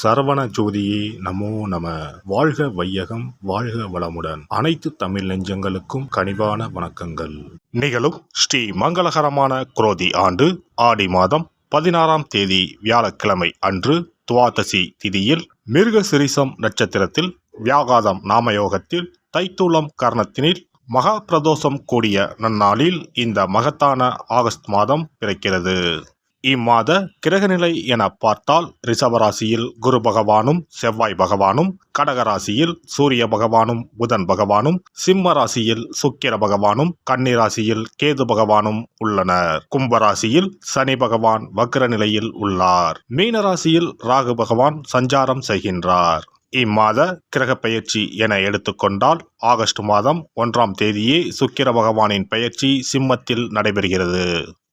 சரவண ஜோதியே நமோ நம. வாழ்க வையகம், வாழ்க வளமுடன். அனைத்து தமிழ் நெஞ்சங்களுக்கும் கனிவான வணக்கங்கள். நிகழும் ஸ்ரீ மங்களகரமான குரோதி ஆண்டு ஆடி மாதம் 16ஆம் தேதி வியாழக்கிழமை அன்று துவாதசி திதியில் மிருகசிரிசம் நட்சத்திரத்தில் வியாகாதம் நாமயோகத்தில் தைத்தூலம் கர்ணத்தினில் மகா பிரதோஷம் கூடிய நன்னாளில் இந்த மகத்தான ஆகஸ்ட் மாதம் பிறக்கிறது. இம்மாத கிரகநிலை என பார்த்தால் ரிஷபராசியில் குரு பகவானும் செவ்வாய் பகவானும், கடகராசியில் சூரிய பகவானும் புதன் பகவானும், சிம்ம ராசியில் சுக்கிர பகவானும், கன்னிராசியில் கேது பகவானும் உள்ளனர். கும்பராசியில் சனி பகவான் வக்ர நிலையில் உள்ளார். மீனராசியில் ராகு பகவான் சஞ்சாரம் செய்கின்றார். இம்மாத கிரக பெயர்ச்சி என எடுத்துக்கொண்டால் ஆகஸ்ட் மாதம் 1ஆம் தேதியே சுக்கிர பகவானின் பெயர்ச்சி சிம்மத்தில் நடைபெறுகிறது.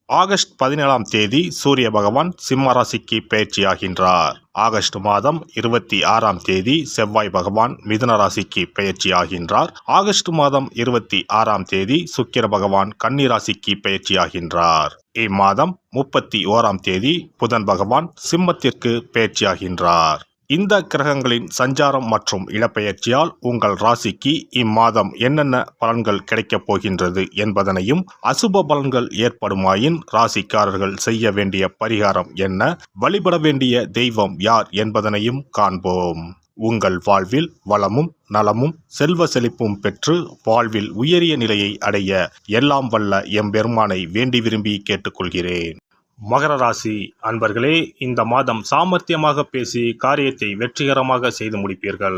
ஆகஸ்ட் 17ஆம் தேதி சூரிய பகவான் சிம்ம ராசிக்கு பெயர்ச்சியாகின்றார். ஆகஸ்ட் மாதம் 26ஆம் தேதி செவ்வாய் பகவான் மிதுன ராசிக்கு பெயர்ச்சியாகின்றார். ஆகஸ்ட் மாதம் 26ஆம் தேதி சுக்கிர பகவான் கன்னி ராசிக்கு பெயர்ச்சியாகின்றார். இம்மாதம் 31ஆம் தேதி புதன் பகவான் சிம்மத்திற்கு பெயர்ச்சியாகின்றார். இந்த கிரகங்களின் சஞ்சாரம் மற்றும் இடப்பெயர்ச்சியால் உங்கள் ராசிக்கு இம்மாதம் என்னென்ன பலன்கள் கிடைக்கப் போகின்றது என்பதனையும், அசுப பலன்கள் ஏற்படுமாயின் ராசிக்காரர்கள் செய்ய வேண்டிய பரிகாரம் என்ன, வழிபட வேண்டிய தெய்வம் யார் என்பதனையும் காண்போம். உங்கள் வாழ்வில் வளமும் நலமும் செல்வ செழிப்பும் பெற்று வாழ்வில் உயரிய நிலையை அடைய எல்லாம் வல்ல எம்பெருமானை வேண்டி விரும்பி கேட்டுக்கொள்கிறேன். மகர ராசி அன்பர்களே, இந்த மாதம் சாமர்த்தியமாக பேசி காரியத்தை வெற்றிகரமாக செய்து முடிப்பீர்கள்.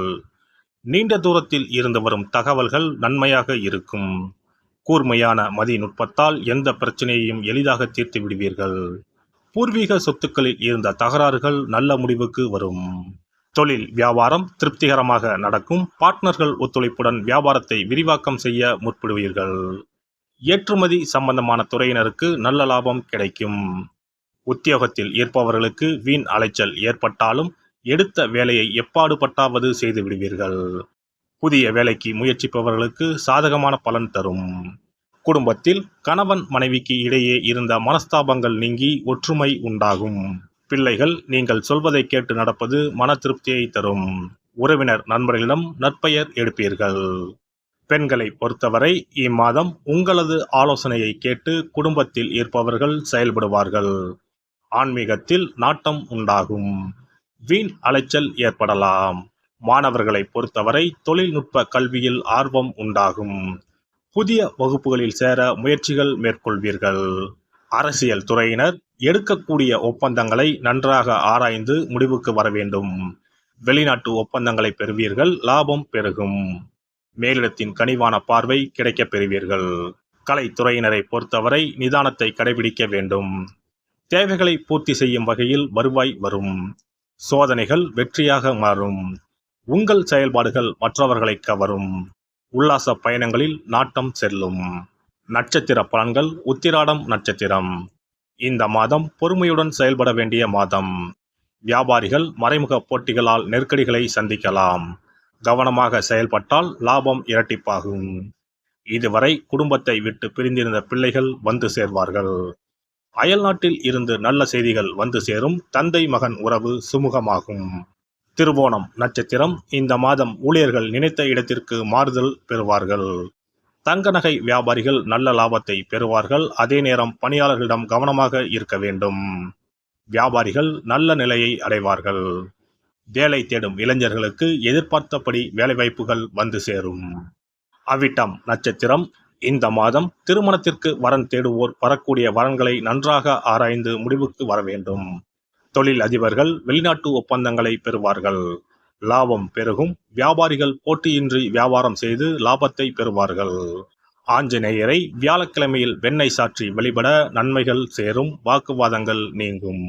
நீண்ட தூரத்தில் இருந்து வரும் தகவல்கள் நன்மையாக இருக்கும். கூர்மையான மதிநுட்பத்தால் எந்த பிரச்சனையையும் எளிதாக தீர்த்து விடுவீர்கள். பூர்வீக சொத்துக்களில் இருந்த தகராறுகள் நல்ல முடிவுக்கு வரும். தொழில் வியாபாரம் திருப்திகரமாக நடக்கும். பார்ட்னர்கள் ஒத்துழைப்புடன் வியாபாரத்தை விரிவாக்கம் செய்ய முற்படுவீர்கள். ஏற்றுமதி சம்பந்தமான துறையினருக்கு நல்ல லாபம் கிடைக்கும். உத்தியோகத்தில் இருப்பவர்களுக்கு வீண் அலைச்சல் ஏற்பட்டாலும் எடுத்த வேலையை எப்பாடுபட்டாவது செய்து விடுவீர்கள். புதிய வேலைக்கு முயற்சிப்பவர்களுக்கு சாதகமான பலன் தரும். குடும்பத்தில் கணவன் மனைவிக்கு இடையே இருந்த மனஸ்தாபங்கள் நீங்கி ஒற்றுமை உண்டாகும். பிள்ளைகள் நீங்கள் சொல்வதை கேட்டு நடப்பது மன திருப்தியை தரும். உறவினர் நண்பர்களிடம் நற்பெயர் எடுப்பீர்கள். பெண்களை பொறுத்தவரை இம்மாதம் உங்களது ஆலோசனையை கேட்டு குடும்பத்தில் இருப்பவர்கள் செயல்படுவார்கள். ஆன்மீகத்தில் நாட்டம் உண்டாகும். வீண் அலைச்சல் ஏற்படலாம். மாணவர்களை பொறுத்தவரை தொழில்நுட்ப கல்வியில் ஆர்வம் உண்டாகும். புதிய வகுப்புகளில் சேர முயற்சிகள் மேற்கொள்வீர்கள். அரசியல் துறையினர் எடுக்கக்கூடிய ஒப்பந்தங்களை நன்றாக ஆராய்ந்து முடிவுக்கு வர வேண்டும். வெளிநாட்டு ஒப்பந்தங்களை பெறுவீர்கள். லாபம் பெருகும். மேலிடத்தின் கனிவான பார்வை கிடைக்கப் பெறுவீர்கள். கலைத்துறையினரை பொறுத்தவரை நிதானத்தை கடைபிடிக்க வேண்டும். தேவைகளை பூர்த்தி செய்யும் வகையில் வருவாய் வரும். சோதனைகள் வெற்றியாக மாறும். உங்கள் செயல்பாடுகள் மற்றவர்களை கவரும். உல்லாச பயணங்களில் நாட்டம் செல்லும். நட்சத்திர பலன்கள். உத்திராடம் நட்சத்திரம். இந்த மாதம் பொறுமையுடன் செயல்பட வேண்டிய மாதம். வியாபாரிகள் மறைமுக போட்டிகளால் நெருக்கடிகளை சந்திக்கலாம். கவனமாக செயல்பட்டால் லாபம் இரட்டிப்பாகும். இதுவரை குடும்பத்தை விட்டு பிரிந்திருந்த பிள்ளைகள் வந்து சேர்வார்கள். அயல்நாட்டில் இருந்து நல்ல செய்திகள் வந்து சேரும். தந்தை மகன் உறவு சுமூகமாகும். திருவோணம் நட்சத்திரம். இந்த மாதம் ஊழியர்கள் நினைத்த இடத்திற்கு மாறுதல் பெறுவார்கள். தங்க நகை வியாபாரிகள் நல்ல லாபத்தை பெறுவார்கள். அதே நேரம் பணியாளர்களிடம் கவனமாக இருக்க வேண்டும். வியாபாரிகள் நல்ல நிலையை அடைவார்கள். வேலை தேடும் இளைஞர்களுக்கு எதிர்பார்த்தபடி வேலைவாய்ப்புகள் வந்து சேரும். அவிட்டம் நட்சத்திரம். இந்த மாதம் திருமணத்திற்கு வரன் தேடுவோர் வரக்கூடிய வரன்களை நன்றாக ஆராய்ந்து முடிவுக்கு வர வேண்டும். தொழில் அதிபர்கள் வெளிநாட்டு ஒப்பந்தங்களை பெறுவார்கள். லாபம் பெருகும். வியாபாரிகள் போட்டியின்றி வியாபாரம் செய்து லாபத்தை பெறுவார்கள். ஆஞ்சநேயரை வியாழக்கிழமையில் வெண்ணெய் சாற்றி வழிபட நன்மைகள் சேரும். வாக்குவாதங்கள் நீங்கும்.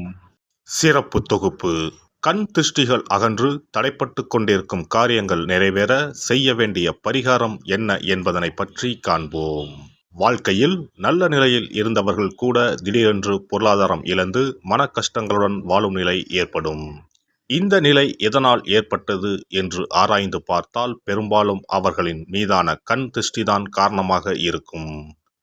சிறப்பு தொகுப்பு. கண் திருஷ்டிகள் அகன்று தடைப்பட்டு கொண்டிருக்கும் காரியங்கள் நிறைவேற செய்ய வேண்டிய பரிகாரம் என்ன என்பதனை பற்றி காண்போம். வாழ்க்கையில் நல்ல நிலையில் இருந்தவர்கள் கூட திடீரென்று பொருளாதாரம் இழந்து மன கஷ்டங்களுடன் வாழும் நிலை ஏற்படும். இந்த நிலை எதனால் ஏற்பட்டது என்று ஆராய்ந்து பார்த்தால் பெரும்பாலும் அவர்களின் மீதான கண் திருஷ்டிதான் காரணமாக இருக்கும்.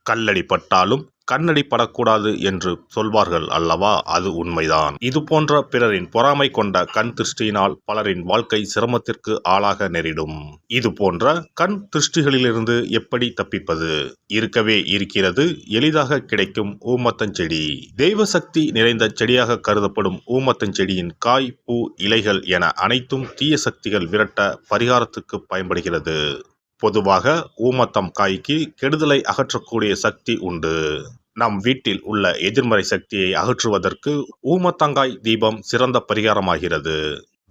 கல்லடி பட்டாலும் கண்ணடி படக்கூடாது என்று சொல்வார்கள் அல்லவா, அது உண்மைதான். இது போன்ற பிறரின் பொறாமை கொண்ட கண் திருஷ்டியினால் பலரின் வாழ்க்கை சிரமத்திற்கு ஆளாக நேரிடும். இது போன்ற கண் திருஷ்டிகளிலிருந்து எப்படி தப்பிப்பது? இருக்கவே இருக்கிறது எளிதாக கிடைக்கும் ஊமத்தஞ்செடி. தெய்வ சக்தி நிறைந்த செடியாக கருதப்படும் ஊமத்தஞ்செடியின் காய், பூ, இலைகள் என அனைத்தும் தீய சக்திகள் விரட்ட பரிகாரத்துக்கு பயன்படுகிறது. பொதுவாக ஊமத்தம் காய்க்கு கெடுதலை அகற்றக்கூடிய சக்தி உண்டு. நம் வீட்டில் உள்ள எதிர்மறை சக்தியை அகற்றுவதற்கு ஊமத்தங்காய் தீபம் சிறந்த பரிகாரமாகிறது.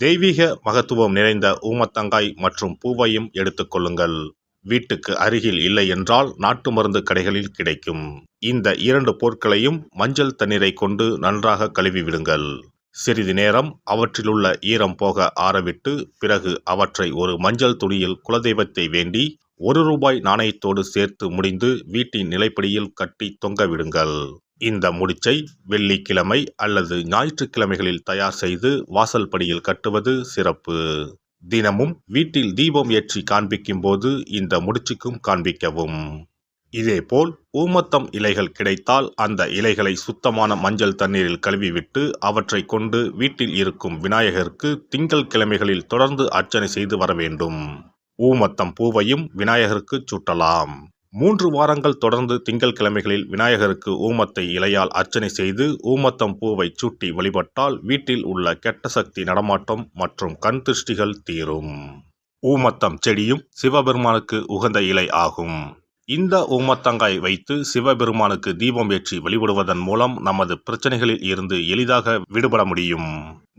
தெய்வீக மகத்துவம் நிறைந்த ஊமத்தங்காய் மற்றும் பூவையும் எடுத்துக்கொள்ளுங்கள். வீட்டுக்கு அருகில் இல்லை என்றால் நாட்டு மருந்து கடைகளில் கிடைக்கும். இந்த 2 பொருட்களையும் மஞ்சள் தண்ணீரை கொண்டு நன்றாக கழுவி விடுங்கள். சிறிது நேரம் அவற்றிலுள்ள ஈரம் போக ஆறவிட்டு பிறகு அவற்றை ஒரு மஞ்சள் துணியில் குலதெய்வத்தை வேண்டி ₹1 நாணயத்தோடு சேர்த்து முடிந்து வீட்டின் நிலைப்படியில் கட்டி தொங்க விடுங்கள். இந்த முடிச்சை வெள்ளிக்கிழமை அல்லது ஞாயிற்றுக்கிழமைகளில் தயார் செய்து வாசல் படியில் கட்டுவது சிறப்பு. தினமும் வீட்டில் தீபம் ஏற்றி காண்பிக்கும் போது இந்த முடிச்சுக்கும் காண்பிக்கவும். இதேபோல் ஊமத்தம் இலைகள் கிடைத்தால் அந்த இலைகளை சுத்தமான மஞ்சள் தண்ணீரில் கழுவிவிட்டு அவற்றை கொண்டு வீட்டில் இருக்கும் விநாயகருக்கு திங்கள் கிழமைகளில் தொடர்ந்து அர்ச்சனை செய்து வர வேண்டும். ஊமத்தம் பூவையும் விநாயகருக்கு சூட்டலாம். 3 வாரங்கள் தொடர்ந்து திங்கள் கிழமைகளில் விநாயகருக்கு ஊமத்தை இலையால் அர்ச்சனை செய்து ஊமத்தம் பூவை சூட்டி வழிபட்டால் வீட்டில் உள்ள கெட்ட சக்தி நடமாட்டம் மற்றும் கண் திருஷ்டிகள் தீரும். ஊமத்தம் செடியும் சிவபெருமானுக்கு உகந்த இலை ஆகும். இந்த ஊமத்தங்காய் வைத்து சிவபெருமானுக்கு தீபம் ஏற்றி வழிபடுவதன் மூலம் நமது பிரச்சனைகளில் இருந்து எளிதாக விடுபட முடியும்.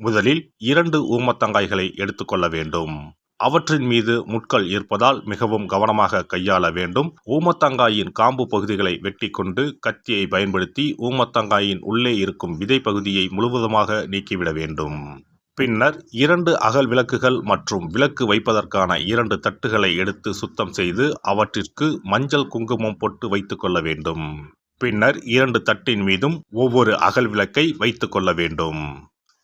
முதலில் 2 ஊமத்தங்காய்களை எடுத்துக்கொள்ள வேண்டும். அவற்றின் மீது முட்கள் இருப்பதால் மிகவும் கவனமாக கையாள வேண்டும். ஊமத்தங்காயின் காம்பு பகுதிகளை வெட்டி கொண்டு கத்தியை பயன்படுத்தி ஊமத்தங்காயின் உள்ளே இருக்கும் விதை பகுதியை முழுவதுமாக நீக்கிவிட வேண்டும். பின்னர் 2 அகல் விளக்குகள் மற்றும் விளக்கு வைப்பதற்கான 2 தட்டுகளை எடுத்து சுத்தம் செய்து அவற்றிற்கு மஞ்சள் குங்குமம் போட்டு வைத்துக் கொள்ள வேண்டும். பின்னர் 2 தட்டின் மீதும் ஒவ்வொரு அகல் விளக்கை வைத்துக் கொள்ள வேண்டும்.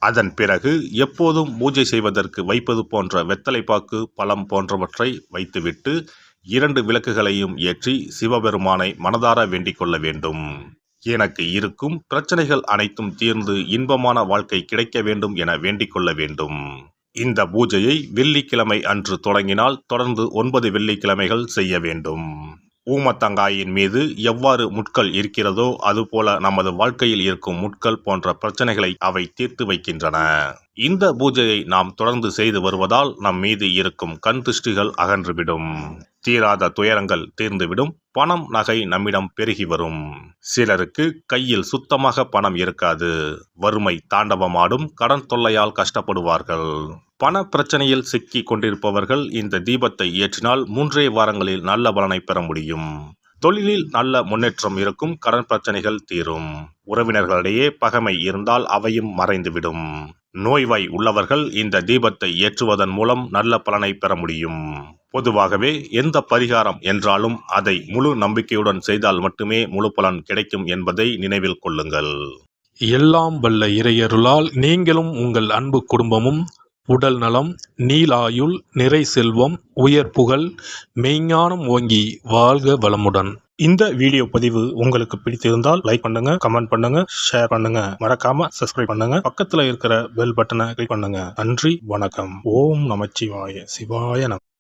அதன் பிறகு எப்போதும் பூஜை செய்வதற்கு வைப்பது போன்ற வெத்தலைப்பாக்கு, பழம் போன்றவற்றை வைத்துவிட்டு 2 விளக்குகளையும் ஏற்றி சிவபெருமானை மனதார வேண்டிக் கொள்ள வேண்டும். எனக்கு இருக்கும் பிரச்சனைகள் அனைத்தும் தீர்ந்து இன்பமான வாழ்க்கை கிடைக்க வேண்டும் என வேண்டிக் கொள்ள வேண்டும். இந்த பூஜையை வெள்ளிக்கிழமை அன்று தொடங்கினால் தொடர்ந்து 9 வெள்ளிக்கிழமைகள் செய்ய வேண்டும். ஊமத்தங்காயின் மீது எவ்வாறு முட்கள் இருக்கிறதோ அதுபோல நமது வாழ்க்கையில் இருக்கும் முட்கள் போன்ற பிரச்சனைகளை அவை தீர்த்து வைக்கின்றன. இந்த பூஜையை நாம் தொடர்ந்து செய்து வருவதால் நம் மீது இருக்கும் கண் திருஷ்டிகள் அகன்றுவிடும். தீராத துயரங்கள் தீர்ந்துவிடும். பணம், நகை நம்மிடம் பெருகி வரும். சிலருக்கு கையில் சுத்தமாக பணம் இருக்காது. வறுமை தாண்டவமாடும். கடன் தொல்லையால் கஷ்டப்படுவார்கள். பண பிரச்சனையில் சிக்கி கொண்டிருப்பவர்கள் இந்த தீபத்தை ஏற்றினால் 3 வாரங்களில் நல்ல பலனை பெற முடியும். தொழிலில் நல்ல முன்னேற்றம் இருக்கும். கடன் பிரச்சனைகள் தீரும். உறவினர்களிடையே பகைமை இருந்தால் அவையும் மறைந்துவிடும். நோய்வாய் உள்ளவர்கள் இந்த தீபத்தை ஏற்றுவதன் மூலம் நல்ல பலனை பெற முடியும். பொதுவாகவே எந்த பரிகாரம் என்றாலும் அதை முழு நம்பிக்கையுடன் செய்தால் மட்டுமே முழு பலன் கிடைக்கும் என்பதை நினைவில் கொள்ளுங்கள். எல்லாம் வல்ல இறையருளால் நீங்களும் உங்கள் அன்பு குடும்பமும் உடல் நலம், நீலாயுள், நிறை செல்வம், உயர் புகழ், மெய்ஞானம் ஓங்கி வாழ்க வளமுடன். இந்த வீடியோ பதிவு உங்களுக்கு பிடித்திருந்தால் லைக் பண்ணுங்க, கமெண்ட் பண்ணுங்க, ஷேர் பண்ணுங்க. மறக்காம சப்ஸ்கிரைப் பண்ணுங்க. பக்கத்துல இருக்கிற பெல் பட்டனை கிளிக் பண்ணுங்க. நன்றி, வணக்கம். ஓம் நமச்சிவாய. சிவாய நம.